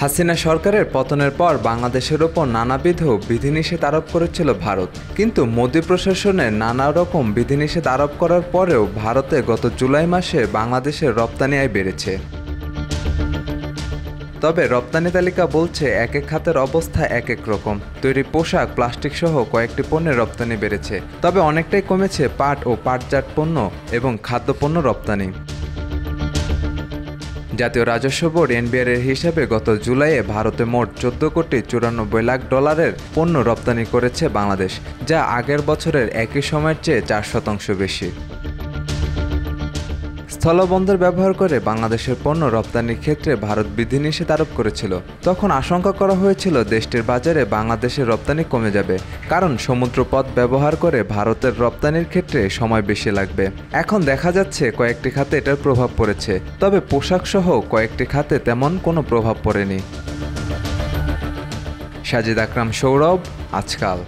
হাসিনা সরকারের পতনের পর বাংলাদেশের ওপর নানাবিধ বিধিনিষেধ আরোপ করেছিল ভারত, কিন্তু মোদি প্রশাসনের নানা রকম বিধিনিষেধ আরোপ করার পরেও ভারতে গত জুলাই মাসে বাংলাদেশের রপ্তানি আয় বেড়েছে। তবে রপ্তানি তালিকা বলছে এক এক খাতের অবস্থা এক এক রকম। তৈরি পোশাক, প্লাস্টিক সহ কয়েকটি পণ্যের রপ্তানি বেড়েছে, তবে অনেকটাই কমেছে পাট ও পাটজাত পণ্য এবং খাদ্যপণ্য রপ্তানি। জাতীয় রাজস্ব বোর্ড এনবিআর এর হিসাবে গত জুলাইয়ে ভারতে মোট 14,94,00,000 ডলারের পণ্য রপ্তানি করেছে বাংলাদেশ, যা আগের বছরের একই সময়ের চেয়ে 4% বেশি। স্থলবন্দর ব্যবহার করে বাংলাদেশের পণ্য রপ্তানির ক্ষেত্রে ভারত বিধিনিষেধ আরোপ করেছিল। তখন আশঙ্কা করা হয়েছিল দেশটির বাজারে বাংলাদেশের রপ্তানি কমে যাবে, কারণ সমুদ্রপথ ব্যবহার করে ভারতের রপ্তানির ক্ষেত্রে সময় বেশি লাগবে। এখন দেখা যাচ্ছে কয়েকটি খাতে এটার প্রভাব পড়েছে, তবে পোশাক সহ কয়েকটি খাতে তেমন কোনো প্রভাব পড়েনি। সাজিদ আকরাম, সৌরভ, আজকাল।